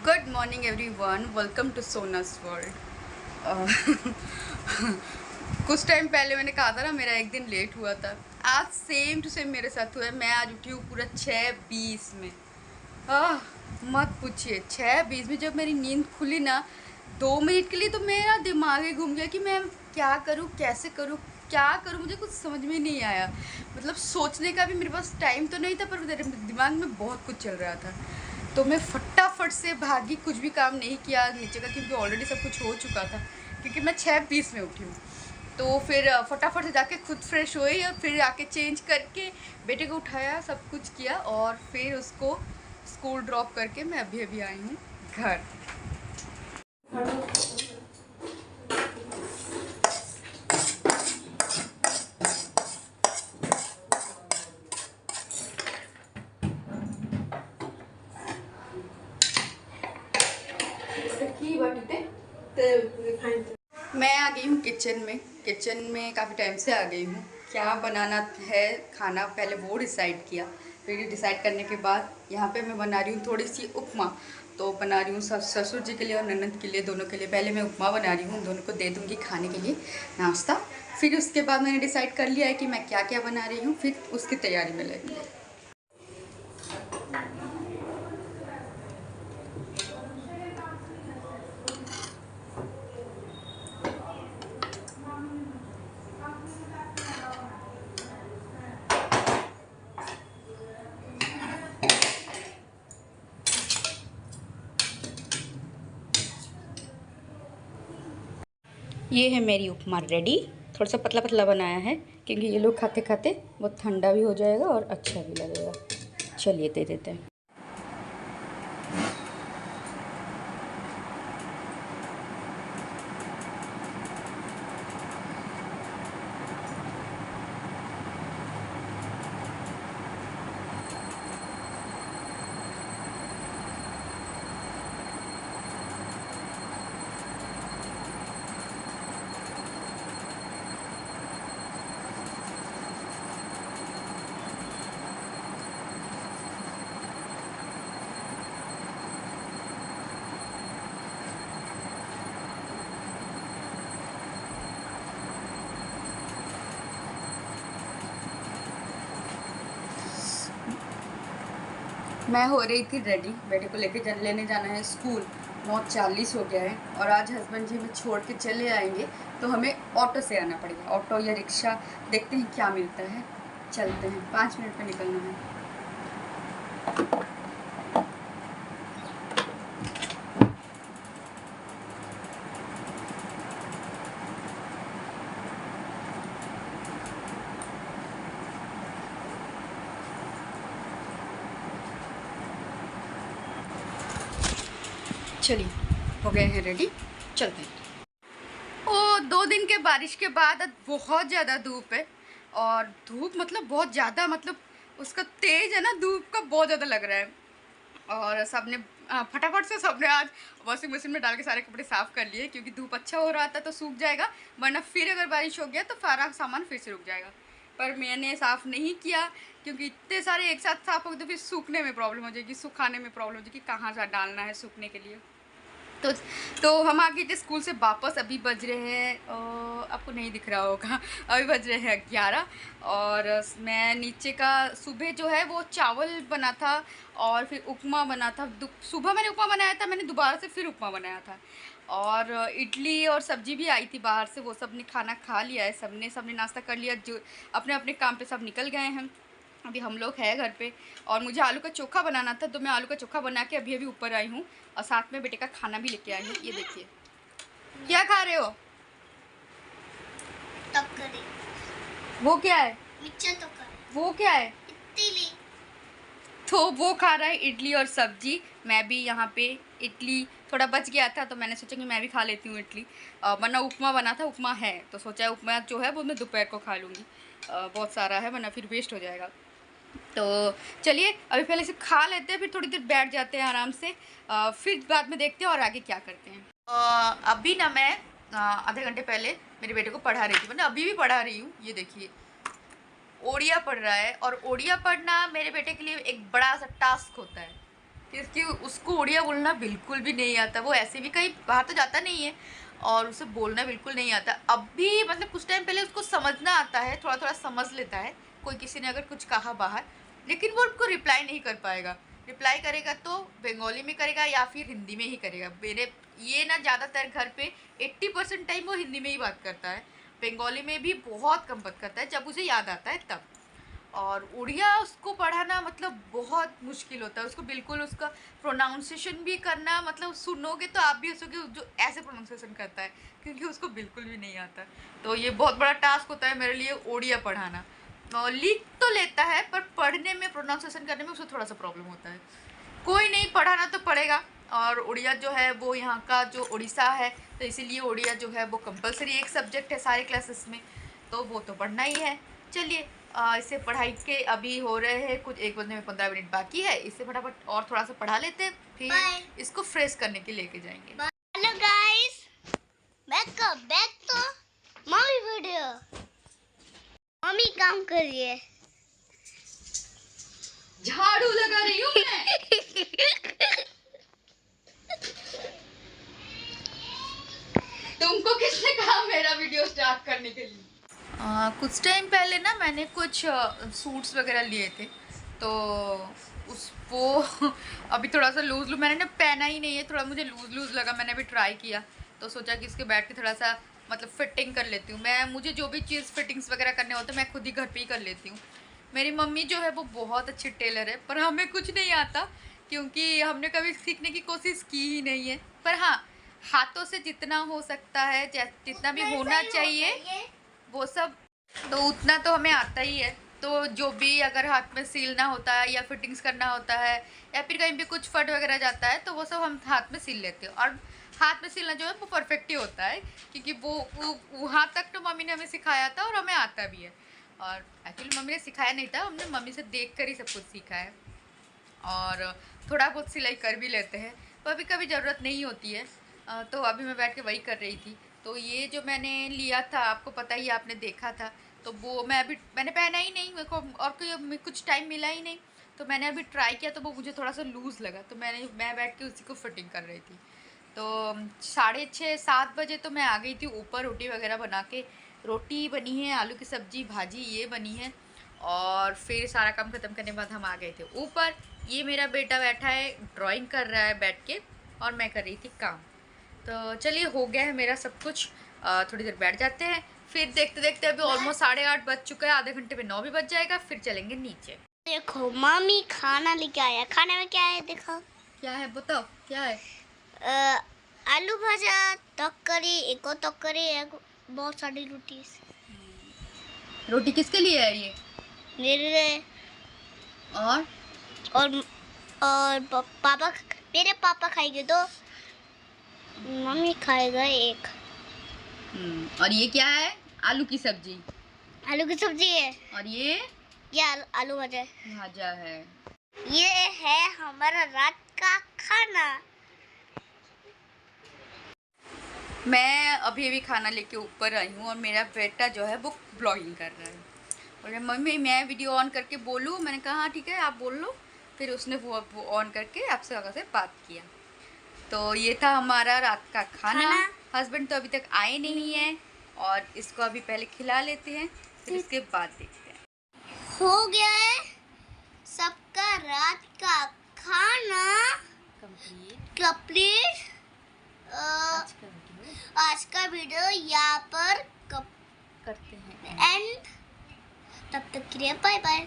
Good morning everyone, welcome to Sona's world. कुछ time पहले मैंने कहा था ना मेरा एक दिन लेट हुआ था। आज सेम टू सेम मेरे साथ हुआ है। मैं आज उठी हूँ पूरा 6:20 में। मत पूछिए, 6:20 में जब मेरी नींद खुली ना 2 मिनट के लिए तो मेरा दिमाग ही घूम गया कि मैं क्या करूँ, कैसे करूँ, क्या करूँ। मुझे कुछ समझ में नहीं आया। मतलब सोचने का भी मेरे पास टाइम तो नहीं था, पर मेरे दिमाग में बहुत कुछ चल रहा था। तो मैं फटाफट से भागी, कुछ भी काम नहीं किया नीचे का, क्योंकि ऑलरेडी सब कुछ हो चुका था, क्योंकि मैं 6:20 में उठी हूँ। तो फिर फटाफट से जाके खुद फ्रेश हुई और फिर आके चेंज करके बेटे को उठाया, सब कुछ किया और फिर उसको स्कूल ड्रॉप करके मैं अभी अभी आई हूँ घर। मैं आ गई हूँ किचन में काफ़ी टाइम से आ गई हूँ। क्या बनाना है खाना पहले वो डिसाइड किया, फिर डिसाइड करने के बाद यहाँ पे मैं बना रही हूँ थोड़ी सी उपमा। तो बना रही हूँ ससुर जी के लिए और ननद के लिए, दोनों के लिए। पहले मैं उपमा बना रही हूँ, दोनों को दे दूँगी खाने के लिए नाश्ता। फिर उसके बाद मैंने डिसाइड कर लिया है कि मैं क्या क्या बना रही हूँ, फिर उसकी तैयारी में लगेंगे। ये है मेरी उपमा रेडी। थोड़ा सा पतला पतला बनाया है क्योंकि ये लोग खाते खाते बहुत ठंडा भी हो जाएगा और अच्छा भी लगेगा। चलिए दे देते हैं। मैं हो रही थी रेडी, बेटे को लेके लेने जाना है स्कूल। 9:40 हो गया है और आज हस्बैंड जी हमें छोड़ के चले आएंगे, तो हमें ऑटो से आना पड़ेगा। ऑटो या रिक्शा देखते हैं क्या मिलता है, चलते हैं। 5 मिनट में निकलना है। चलिए, हो गए हैं रेडी, चलते हैं। ओ 2 दिन के बारिश के बाद आज बहुत ज़्यादा धूप है। और धूप मतलब बहुत ज़्यादा, मतलब उसका तेज है ना, धूप का बहुत ज़्यादा लग रहा है। और सबने फटाफट से सबने आज वॉशिंग मशीन में डाल के सारे कपड़े साफ़ कर लिए, क्योंकि धूप अच्छा हो रहा था तो सूख जाएगा, वरना फिर अगर बारिश हो गया तो सारा सामान फिर से रुक जाएगा। पर मैंने साफ़ नहीं किया, क्योंकि इतने सारे एक साथ साफ़ हो गए तो फिर सूखने में प्रॉब्लम हो जाएगी, सुखाने में प्रॉब्लम हो जाएगी, कहाँ से डालना है सूखने के लिए। तो हम आ गए थे स्कूल से वापस। अभी बज रहे हैं, आपको नहीं दिख रहा होगा, अभी बज रहे हैं 11। और मैं नीचे का सुबह जो है वो चावल बना था और फिर उपमा बना था। सुबह मैंने उपमा बनाया था, मैंने दोबारा से फिर उपमा बनाया था। और इडली और सब्जी भी आई थी बाहर से, वो सब ने खाना खा लिया है, सबने नाश्ता कर लिया। जो अपने अपने काम पे सब निकल गए हैं, अभी हम लोग हैं घर पे। और मुझे आलू का चोखा बनाना था, तो मैं आलू का चोखा बना के अभी अभी ऊपर आई हूँ और साथ में बेटे का खाना भी लेके आई हूँ। ये देखिए, क्या खा रहे हो? तकरी। वो क्या है? मिर्चा तकरी। वो क्या है? इडली। तो वो खा रहा है इडली और सब्जी। मैं भी यहाँ पे इडली थोड़ा बच गया था, तो मैंने सोचा कि मैं भी खा लेती हूँ इडली। वरना उपमा बना था, उपमा है तो सोचा उपमा जो है वो मैं दोपहर को खा लूँगी। बहुत सारा है, वरना फिर वेस्ट हो जाएगा। तो चलिए अभी पहले से खा लेते हैं, फिर थोड़ी देर बैठ जाते हैं आराम से। फिर बाद में देखते हैं और आगे क्या करते हैं। अभी ना मैं आधे घंटे पहले मेरे बेटे को पढ़ा रही थी, मतलब अभी भी पढ़ा रही हूँ। ये देखिए, ओडिया पढ़ रहा है। और ओडिया पढ़ना मेरे बेटे के लिए एक बड़ा सा टास्क होता है। क्योंकि उसको उड़िया बोलना बिल्कुल भी नहीं आता। वो ऐसे भी कहीं बाहर तो जाता नहीं है और उसे बोलना बिल्कुल नहीं आता। अब भी मतलब कुछ टाइम पहले उसको समझना आता है, थोड़ा थोड़ा समझ लेता है। कोई किसी ने अगर कुछ कहा बाहर, लेकिन वो उनको रिप्लाई नहीं कर पाएगा। रिप्लाई करेगा तो बंगाली में करेगा या फिर हिंदी में ही करेगा। मेरे ये ना ज़्यादातर घर पे 80% टाइम वो हिंदी में ही बात करता है। बंगाली में भी बहुत कम बात करता है, जब उसे याद आता है तब। और उड़िया उसको पढ़ाना मतलब बहुत मुश्किल होता है। उसको बिल्कुल उसका प्रोनाउंसिएशन भी करना, मतलब सुनोगे तो आप भी हंसोगे जो ऐसे प्रोनाउंसिएशन करता है, क्योंकि उसको बिल्कुल भी नहीं आता। तो ये बहुत बड़ा टास्क होता है मेरे लिए उड़िया पढ़ाना। और लिख तो लेता है पर पढ़ने में, प्रोनाउंसिएशन करने में उसे थोड़ा सा प्रॉब्लम होता है। कोई नहीं, पढ़ाना तो पड़ेगा। और उड़िया जो है वो यहाँ का जो उड़ीसा है, तो इसीलिए उड़िया जो है वो कंपलसरी एक सब्जेक्ट है सारे क्लासेस में, तो वो तो पढ़ना ही है। चलिए इसे पढ़ाई के अभी हो रहे हैं कुछ 1 बजने में 15 मिनट बाकी है। इसे फटाफट और थोड़ा सा पढ़ा लेते हैं, फिर इसको फ्रेश करने के लेके जाएंगे। हेलो गाइस, बैक तो मम्मी वीडियो। मम्मी काम कर रही है, झाड़ू लगा रही हूँ मैं। तुमको किसने कहा मेरा वीडियो स्टार्ट करने के लिए? कुछ टाइम पहले ना मैंने कुछ सूट्स वगैरह लिए थे, तो उस वो अभी थोड़ा सा लूज़ मैंने ना पहना ही नहीं है, थोड़ा मुझे लूज़ लगा। मैंने अभी ट्राई किया तो सोचा कि इसके बैठ के थोड़ा सा मतलब फिटिंग कर लेती हूँ। मुझे जो भी चीज़ फिटिंग्स वगैरह करने होते हैं मैं खुद ही घर पे ही कर लेती हूँ। मेरी मम्मी जो है वो बहुत अच्छी टेलर है, पर हमें कुछ नहीं आता क्योंकि हमने कभी सीखने की कोशिश की ही नहीं है। पर हाँ, हाथों से जितना हो सकता है, जितना भी होना चाहिए वो सब, तो उतना तो हमें आता ही है। तो जो भी अगर हाथ में सीलना होता है या फिटिंग्स करना होता है या फिर कहीं भी कुछ फट वगैरह जाता है तो वो सब हम हाथ में सील लेते हैं। और हाथ में सीलना जो है वो परफेक्ट ही होता है, क्योंकि वो वहाँ तक तो मम्मी ने हमें सिखाया था और हमें आता भी है। और एक्चुअली मम्मी ने सिखाया नहीं था, हमने मम्मी से देख कर ही सब कुछ सीखा है। और थोड़ा बहुत सिलाई कर भी लेते हैं, कभी कभी ज़रूरत नहीं होती है। तो अभी मैं बैठ के वही कर रही थी। तो ये जो मैंने लिया था, आपको पता ही, आपने देखा था, तो वो मैंने पहना ही नहीं, मेरे को और कुछ टाइम मिला ही नहीं। तो मैंने अभी ट्राई किया तो वो मुझे थोड़ा सा लूज़ लगा, तो मैं बैठ के उसी को फिटिंग कर रही थी। तो 6:30-7 बजे तो मैं आ गई थी ऊपर, रोटी वगैरह बना के। रोटी बनी है, आलू की सब्ज़ी भाजी ये बनी है, और फिर सारा काम ख़त्म करने के बाद हम आ गए थे ऊपर। ये मेरा बेटा बैठा है ड्राइंग कर रहा है बैठ के, और मैं कर रही थी काम। तो चलिए हो गया है मेरा सब कुछ। थोड़ी देर बैठ जाते हैं, फिर देखते देखते अभी ऑलमोस्ट 8:30 बज चुका है। आधे घंटे में 9 भी बज जाएगा, फिर चलेंगे नीचे। देखो मम्मी खाना लेके आया। खाने में क्या है देखो। क्या है बताओ, क्या है? आलू भाजा, तकरी, एक और तकरी, एक बहुत सारी रोटी। रोटी किसके लिए है ये? मेरे और और पापा, मेरे पापा खाएंगे दो, मम्मी खाएगा एक। और ये क्या है? आलू की सब्जी। आलू की सब्जी है। और ये आलू भाजा भाजा है। ये है हमारा रात का खाना। मैं अभी खाना लेके ऊपर आई हूँ और मेरा बेटा जो है वो ब्लॉगिंग कर रहा है। बोले मम्मी मैं वीडियो ऑन करके बोलूँ? मैंने कहा हाँ ठीक है आप बोल लो। फिर उसने वो ऑन करके आपसे अगर से बात किया। तो ये था हमारा रात का खाना। हस्बैंड तो अभी तक आए नहीं हैं और इसको अभी पहले खिला लेते हैं, फिर इसके बाद देखते हैं। हो गया है सबका रात का खाना कंप्लीट। आज का वीडियो यहाँ पर करते हैं एंड। तब तक के लिए बाय बाय।